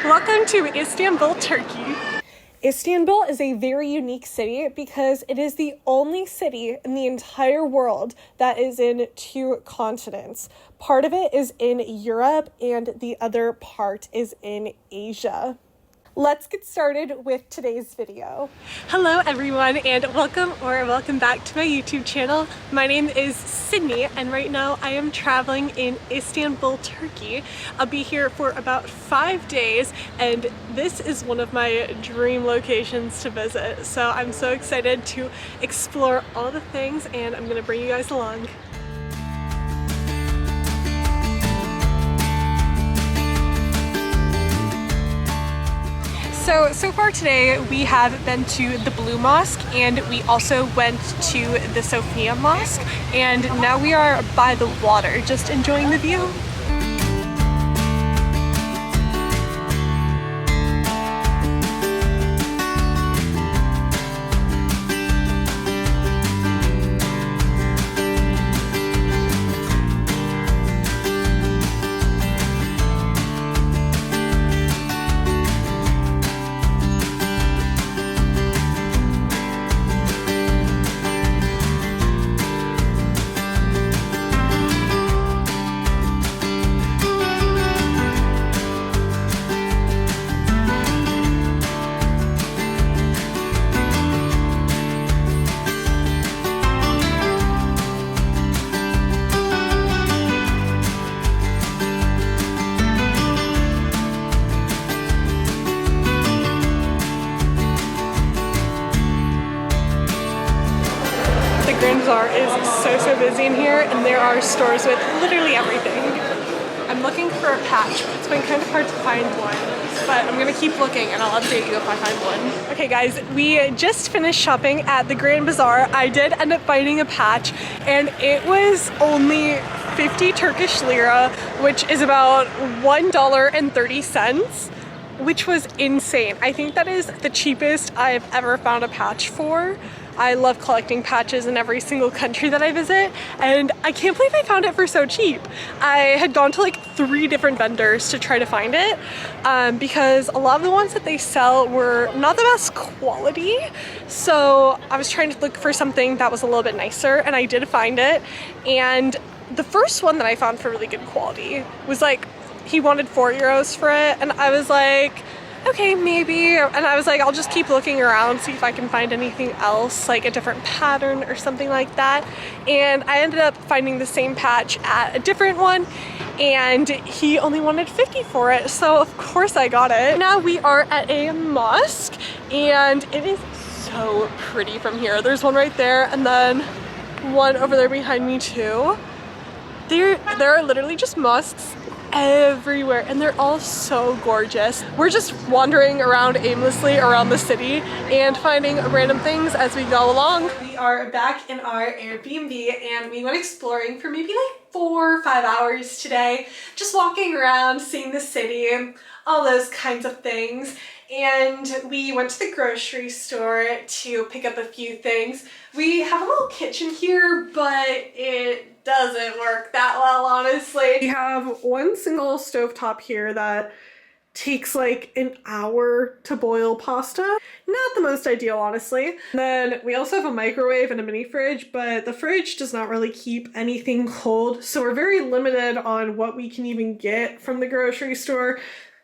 Welcome to Istanbul, Turkey. Istanbul is a very unique city because it is the only city in the entire world that is in two continents. Part of it is in Europe and the other part is in Asia. Let's get started with today's video. Hello everyone and welcome back to my YouTube channel. My name is Sydney and right now I am traveling in Istanbul, Turkey. I'll be here for about 5 days and this is one of my dream locations to visit. So I'm so excited to explore all the things and I'm gonna bring you guys along. So far today we have been to the Blue Mosque and we also went to the Sophia Mosque and now we are by the water just enjoying the view. Bazaar is so busy in here and there are stores with literally everything. I'm looking for a patch, but it's been kind of hard to find one, but I'm gonna keep looking and I'll update you if I find one. Okay guys, we just finished shopping at the Grand Bazaar. I did end up finding a patch and it was only 50 Turkish lira, which is about $1.30, which was insane. I think that is the cheapest I've ever found a patch for. I love collecting patches in every single country that I visit and I can't believe I found it for so cheap. I had gone to like 3 different vendors to try to find it because a lot of the ones that they sell were not the best quality. So I was trying to look for something that was a little bit nicer and I did find it. And the first one that I found for really good quality was like, he wanted €4 for it and I was like, okay, maybe. And I was like, I'll just keep looking around, see if I can find anything else, like a different pattern or something like that. And I ended up finding the same patch at a different one and he only wanted 50 for it. So of course I got it. Now we are at a mosque and it is so pretty from here. There's one right there and then one over there behind me too. There are literally just mosques everywhere and they're all so gorgeous. We're just wandering around aimlessly around the city and finding random things as we go along. We are back in our Airbnb and we went exploring for maybe like 4 or 5 hours today, just walking around, seeing the city, all those kinds of things. And we went to the grocery store to pick up a few things. We have a little kitchen here, but it doesn't work that well, honestly. We have one single stovetop here that takes like an hour to boil pasta. Not the most ideal, honestly. And then we also have a microwave and a mini fridge, but the fridge does not really keep anything cold. So we're very limited on what we can even get from the grocery store.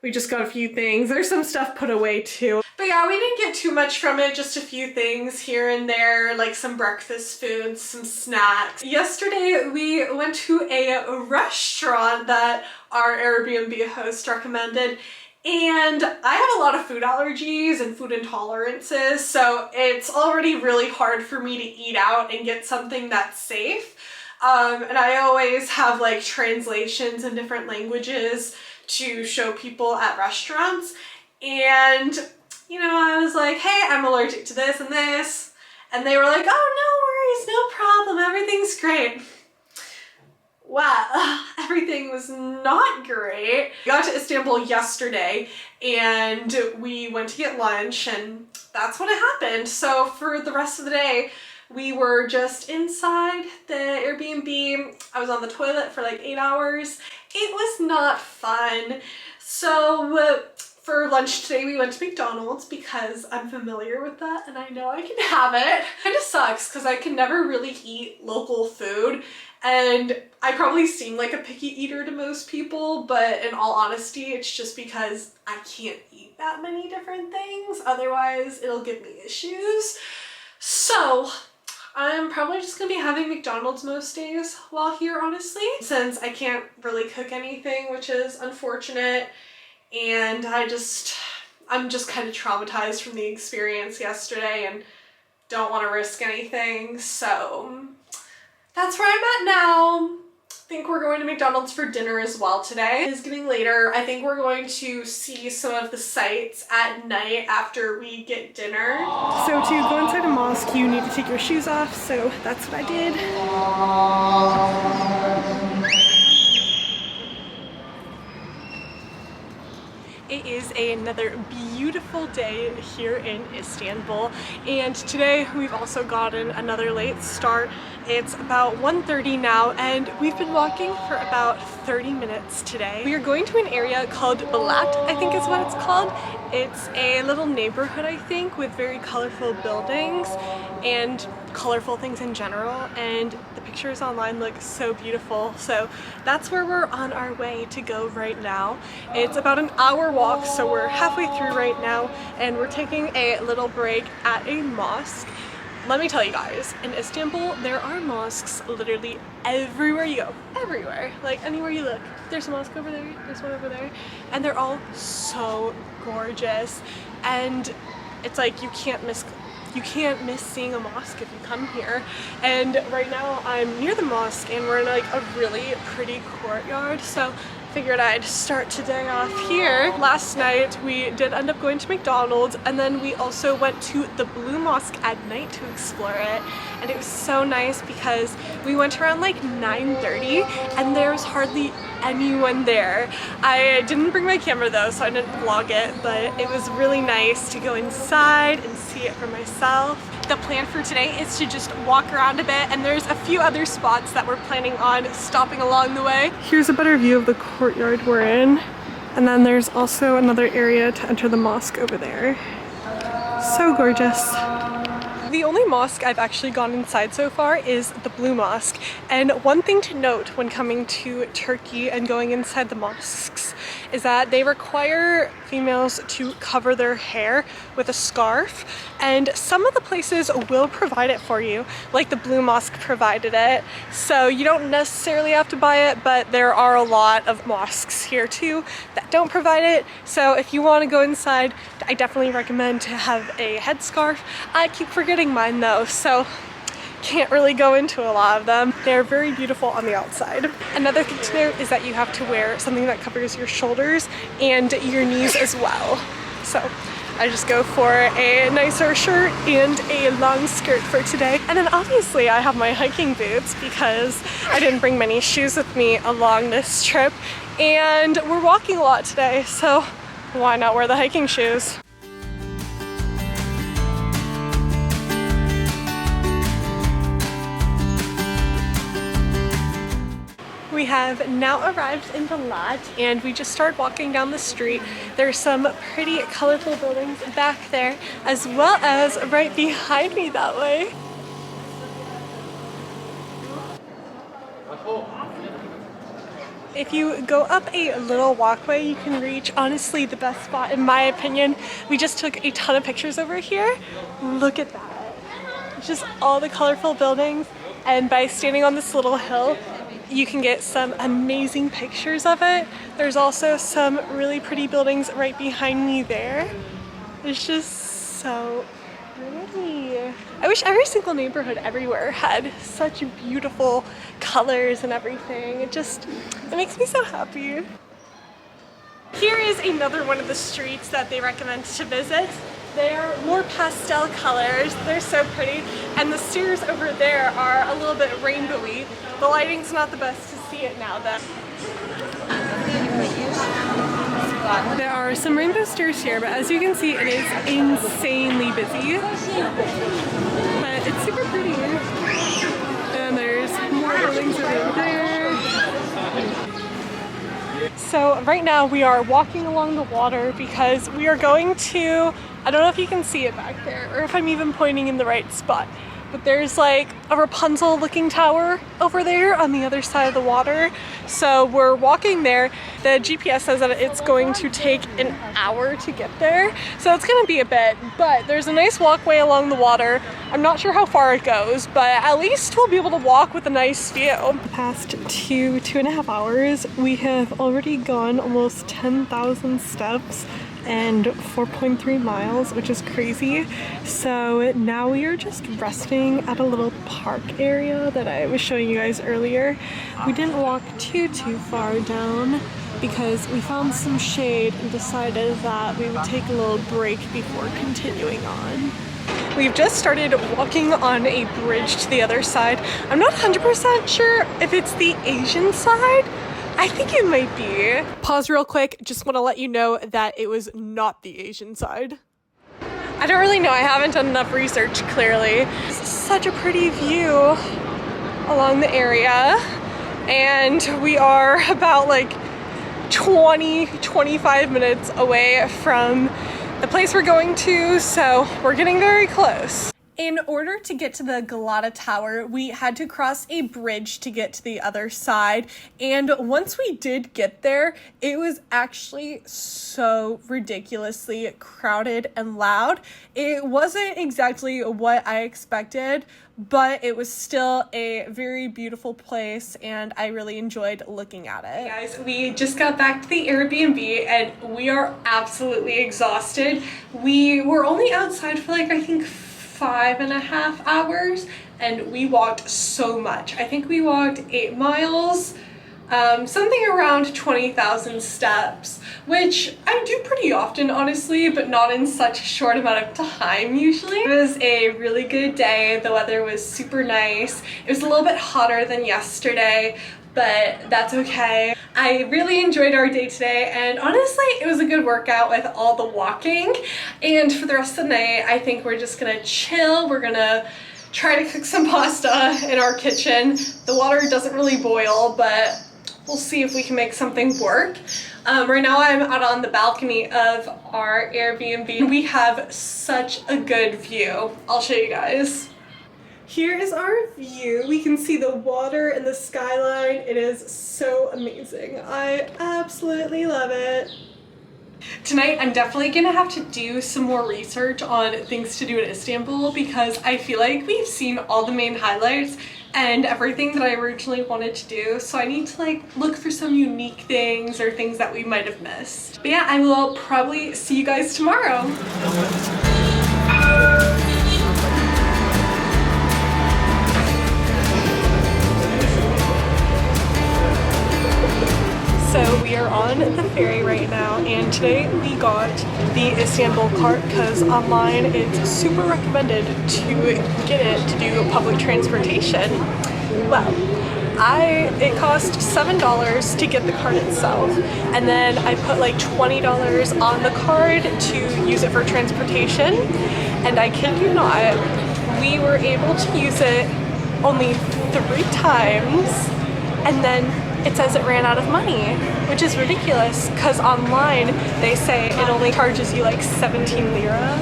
We just got a few things. There's some stuff put away too. But yeah, we didn't get too much from it, just a few things here and there, like some breakfast foods, some snacks. Yesterday we went to a restaurant that our Airbnb host recommended, and I have a lot of food allergies and food intolerances, so it's already really hard for me to eat out and get something that's safe. And I always have like translations in different languages to show people at restaurants, and you know, I was like, hey, I'm allergic to this and this, and they were like, oh, no worries, no problem, everything's great. Wow, everything was not great. We got to Istanbul yesterday and we went to get lunch and that's when it happened. So for the rest of the day, we were just inside the Airbnb. I was on the toilet for like 8 hours. It was not fun. So For lunch today, we went to McDonald's because I'm familiar with that and I know I can have it. Kind of sucks because I can never really eat local food, and I probably seem like a picky eater to most people, but in all honesty, it's just because I can't eat that many different things. Otherwise, it'll give me issues. So I'm probably just gonna be having McDonald's most days while here, honestly, since I can't really cook anything, which is unfortunate. And I'm just kind of traumatized from the experience yesterday and don't want to risk anything. So that's where I'm at now. I think we're going to McDonald's for dinner as well today. It is getting later. I think we're going to see some of the sights at night after we get dinner. So to go inside a mosque, you need to take your shoes off. So that's what I did. It is another beautiful day here in Istanbul, and today we've also gotten another late start. It's about 1:30 now, and we've been walking for about 30 minutes today. We are going to an area called Balat, I think is what it's called. It's a little neighborhood, I think, with very colorful buildings and colorful things in general, and the pictures online look so beautiful. So that's where we're on our way to go right now. It's about an hour walk, so we're halfway through right now, and we're taking a little break at a mosque. Let me tell you guys, in Istanbul, there are mosques literally everywhere you go. Everywhere. Like, anywhere you look. There's a mosque over there, there's one over there, and they're all so gorgeous. And it's like you can't miss seeing a mosque if you come here. And right now I'm near the mosque and we're in like a really pretty courtyard, so figured I'd start today off here. Last night we did end up going to McDonald's, and then we also went to the Blue Mosque at night to explore it, and it was so nice because we went around like 9:30 and there was hardly anyone there. I didn't bring my camera though, so I didn't vlog it, but it was really nice to go inside and see it for myself. The plan for today is to just walk around a bit, and there's a few other spots that we're planning on stopping along the way. Here's a better view of the courtyard we're in, and then there's also another area to enter the mosque over there. So gorgeous. The only mosque I've actually gone inside so far is the Blue Mosque, and one thing to note when coming to Turkey and going inside the mosques is that they require females to cover their hair with a scarf, and some of the places will provide it for you, like the Blue Mosque provided it, so you don't necessarily have to buy it, but there are a lot of mosques here too that don't provide it. So if you want to go inside, I definitely recommend to have a headscarf. I keep forgetting mine though, so can't really go into a lot of them. They're very beautiful on the outside. Another thing to note is that you have to wear something that covers your shoulders and your knees as well. So I just go for a nicer shirt and a long skirt for today. And then obviously I have my hiking boots because I didn't bring many shoes with me along this trip, and we're walking a lot today, so why not wear the hiking shoes? We have now arrived in Balat, and we just started walking down the street. There's some pretty colorful buildings back there, as well as right behind me that way. If you go up a little walkway, you can reach, honestly, the best spot in my opinion. We just took a ton of pictures over here. Look at that. Just all the colorful buildings, and by standing on this little hill, you can get some amazing pictures of it. There's also some really pretty buildings right behind me there. It's just so pretty. I wish every single neighborhood everywhere had such beautiful colors and everything. It makes me so happy. Here is another one of the streets that they recommend to visit. They're more pastel colors, they're so pretty, and the stairs over there are a little bit rainbowy. The lighting's not the best to see it now though. There are some rainbow stairs here, but as you can see, it is insanely busy. But it's super pretty. And there's more buildings over there. So right now we are walking along the water because we are going to, I don't know if you can see it back there or if I'm even pointing in the right spot, but there's like a Rapunzel looking tower over there on the other side of the water. So we're walking there. The GPS says that it's going to take an hour to get there. So it's gonna be a bit, but there's a nice walkway along the water. I'm not sure how far it goes, but at least we'll be able to walk with a nice view. Past 2.5 hours, we have already gone almost 10,000 steps and 4.3 miles, which is crazy. So now we are just resting at a little park area that I was showing you guys earlier. We didn't walk too far down because we found some shade and decided that we would take a little break before continuing on. We've just started walking on a bridge to the other side. I'm not 100% sure if it's the Asian side. I think it might be. Pause real quick, just want to let you know that it was not the Asian side. I don't really know, I haven't done enough research, clearly. It's such a pretty view along the area, and we are about like 20-25 minutes away from the place we're going to, so we're getting very close. In order to get to the Galata Tower, we had to cross a bridge to get to the other side. And once we did get there, it was actually so ridiculously crowded and loud. It wasn't exactly what I expected, but it was still a very beautiful place and I really enjoyed looking at it. Hey guys, we just got back to the Airbnb and we are absolutely exhausted. We were only outside for like, I think, 5.5 hours and we walked so much. I think we walked 8 miles, something around 20,000 steps, which I do pretty often, honestly, but not in such a short amount of time usually. It was a really good day. The weather was super nice. It was a little bit hotter than yesterday, but that's okay. I really enjoyed our day today, and honestly, it was a good workout with all the walking. And for the rest of the night, I think we're just gonna chill. We're gonna try to cook some pasta in our kitchen. The water doesn't really boil, but we'll see if we can make something work. Right now I'm out on the balcony of our Airbnb. We have such a good view. I'll show you guys. Here is our view. We can see the water and the skyline. It is so amazing. I absolutely love it. Tonight, I'm definitely gonna have to do some more research on things to do in Istanbul because I feel like we've seen all the main highlights and everything that I originally wanted to do. So I need to like look for some unique things or things that we might have missed. But yeah, I will probably see you guys tomorrow. So we are on the ferry right now, and today we got the Istanbul cart because online it's super recommended to get it to do public transportation. Well, it cost $7 to get the card itself, and then I put like $20 on the card to use it for transportation, and I kid you not, we were able to use it only 3 times, and then it says it ran out of money, which is ridiculous because online they say it only charges you like 17 lira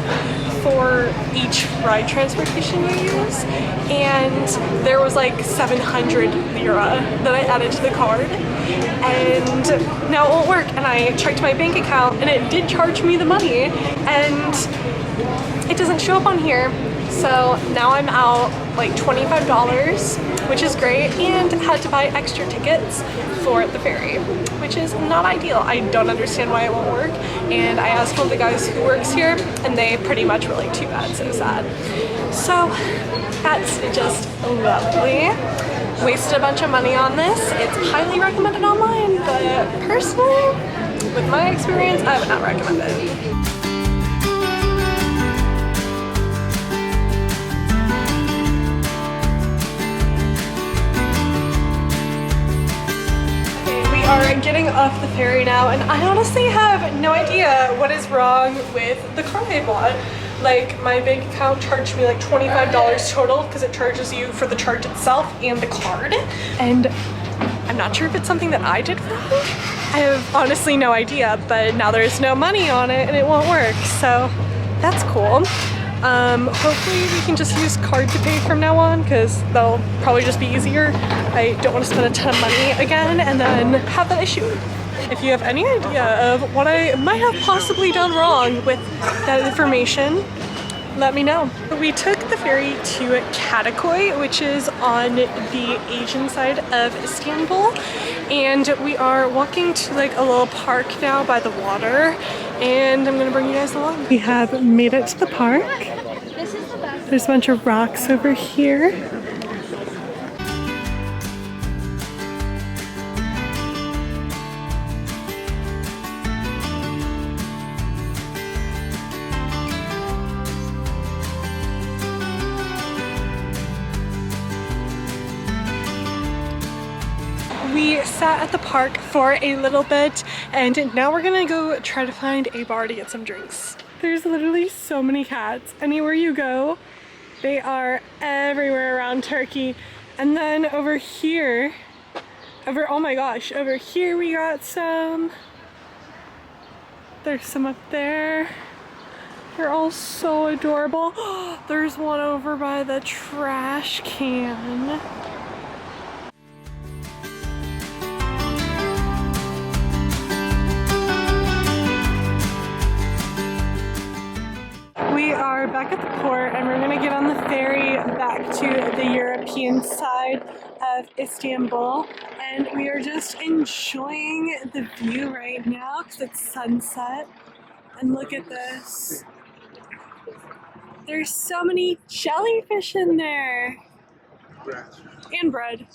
for each ride transportation you use, and there was like 700 lira that I added to the card, and now it won't work. And I checked my bank account and it did charge me the money, and it doesn't show up on here. So now I'm out like $25, which is great, and had to buy extra tickets for the ferry, which is not ideal. I don't understand why it won't work, and I asked one of the guys who works here and they pretty much were like, too bad, so sad. So that's just lovely. Wasted a bunch of money on this. It's highly recommended online, but personally, with my experience, I would not recommend it. Are getting off the ferry now, and I honestly have no idea what is wrong with the card I bought. Like, my bank account charged me like $25 total because it charges you for the charge itself and the card, and I'm not sure if it's something that I did wrong I have honestly no idea, but now there's no money on it and it won't work, so that's cool. Hopefully we can just use card to pay from now on because that'll probably just be easier. I don't want to spend a ton of money again and then have that issue. If you have any idea of what I might have possibly done wrong with that information, let me know. We took the ferry to Katakoy, which is on the Asian side of Istanbul, and we are walking to like a little park now by the water, and I'm gonna bring you guys along. We have made it to the park. There's a bunch of rocks over here. We sat at the park for a little bit and now we're gonna go try to find a bar to get some drinks. There's literally so many cats. Anywhere you go, they are everywhere around Turkey. And then over here, oh my gosh, over here we got some. There's some up there. They're all so adorable. There's one over by the trash can. We are back at the port and we're gonna get on the ferry back to the European side of Istanbul, and we are just enjoying the view right now because it's sunset. And look at this. There's so many jellyfish in there. And bread.